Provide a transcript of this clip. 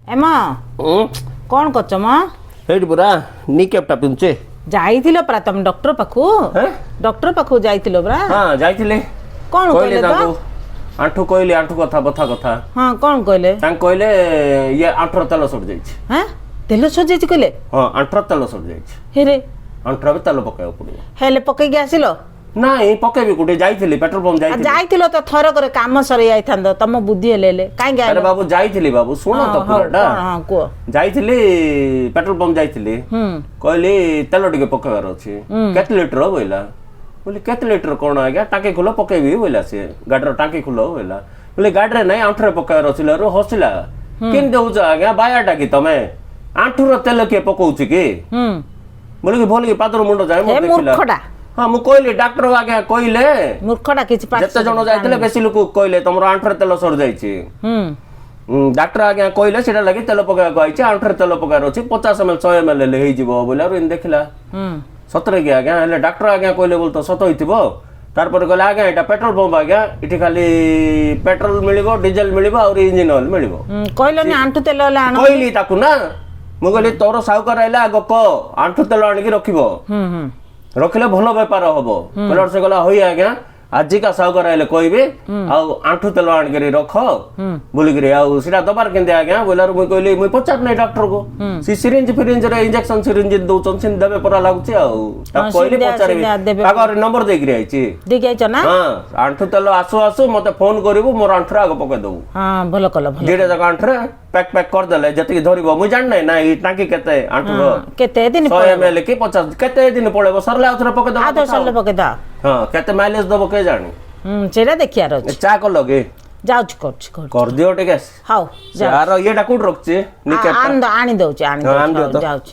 ଏମା କଣ କରୁଛ ମ? ହେଇଟି ପୁରା ନି କ୍ୟାପ୍ଟା ପିନ୍ଧୁଛେ। ଯାଇଥିଲ ପରା ତମେ ଡକ୍ଟର ପାଖକୁ? ଡକ୍ଟର ପାଖକୁ ଯାଇଥିଲ ପରା? ହଁ ଯାଇଥିଲେ। କଣ କହିଲେ ତ? ଆଣ୍ଠୁ କହିଲେ ଆଣ୍ଠୁ କଥା ବଥା କଥା। ହଁ କଣ କହିଲେ? ତାଙ୍କୁ କହିଲେ ଇଏ ଆଣ୍ଠୁର ତେଲ ସରି ଯାଇଛି। ହଁ ତେଲ ସରିଯାଇଛି କହିଲେ? ହଁ ଆଣ୍ଠୁର ତେଲ ସରି ଯାଇଛି। ହେରେ ଆଣ୍ଠୁର ବି ତେଲ ପକେଇବାକୁ ପଡିବ। ହେଲେ ପକେଇକି ଆସିଲ? ନାଇଁ ପକେଇବି କୋଉଠି ଯାଇଥିଲି ପେଟ୍ରୋଲ ପମ୍ପ ଯାଇଥିଲି। ଯାଇଥିଲ ତ ଥରକରେ କାମ ସରି ଯାଇଥାନ୍ତା ତମ ବୁଦ୍ଧି ହେଲେ କାହିଁକି ଆରେ ବାବୁ ଯାଇଥିଲି ବାବୁ ଶୁଣ ତ ପୁରାଟା। ହଁ କୁହ। ଯାଇଥିଲି ପେଟ୍ରୋଲ ପମ୍ପ ଯାଇଥିଲି କହିଲି ତେଲ ଟିକେ ପକେଇବାର ଅଛି କେତେ ଲିଟର ବୋଇଲା बोले केते लीटर कौन आ गया टांकी खुलो पकेबी बोला से गाडर टांकी खुलो बोला बोले गाडरे नहीं आंठरे पकायर असिलारो हसिला किन देउछ आ गया बाया टाकी तमे आंठुर तेल के पकौछ की बोले कि भोली पातर मुंडो जाय मो देखिला मूर्खडा हां मु कहली डॉक्टर आ गया कहले मूर्खडा किछि पाछ जते जण जायतले बेसी लोक कहले तमरो आंठरे तेल सर जायछि डॉक्टर आ गया कहले सेटा लागि तेल पकाय गइछि आंठरे तेल पकायर अछि 50 ml 100 ml ले हेइ जिवो बोला इन देखिला सतरे कि आज्ञा हेले डॉक्टर आज्ञा कहले बोल तो सत होइथिबो तार पर कहले आज्ञा एटा पेट्रोल पंप आज्ञा इठी खाली पेट्रोल मिलिबो डीजल मिलिबो और इंजन ऑयल मिलिबो कहले नि आंठु तेल वाला आनो कहली ताकू ना मु कहली तोर साउकार आइला आगो क आंठु तेल आनिकी रखिबो रखिले भलो व्यापार हबो कहले से कहला होई आज्ञा आजि का साउकार आइले कहबे आ आंठु तेल आनिकी रख बोली करी आ सिरा दबार केंदे आज्ञा बोलार मु कहली मु पचार नै डॉक्टर को सी सिरिंज फिरिंज रे इंजेक्शन सिरिंज दउचन सिन देबे परा लागुची आ ता कहली पचारबे तागर नंबर दे गिरी आइची दे गइछ ना हां आंठु तेल आसु आसु मते फोन करिवो मोर आंठरा आगो पके दउ हां भलो कलो भलो जेडे जगह आंठरे पैक पैक कर देले जति धरिबो मु जान नै ना ई टांकी केते आंठरो केते दिन 100 ml की 50 केते दिन पळेबो सरले आउथरे पके दउ आ तो सरले पके दा हां केते माइलेज दबो के जानी सेरा देखिया रछ चा को लगे जाउछ कर दियो टिके हाउ यार येटा कोड रखचे निके आनी दउछ जाउछ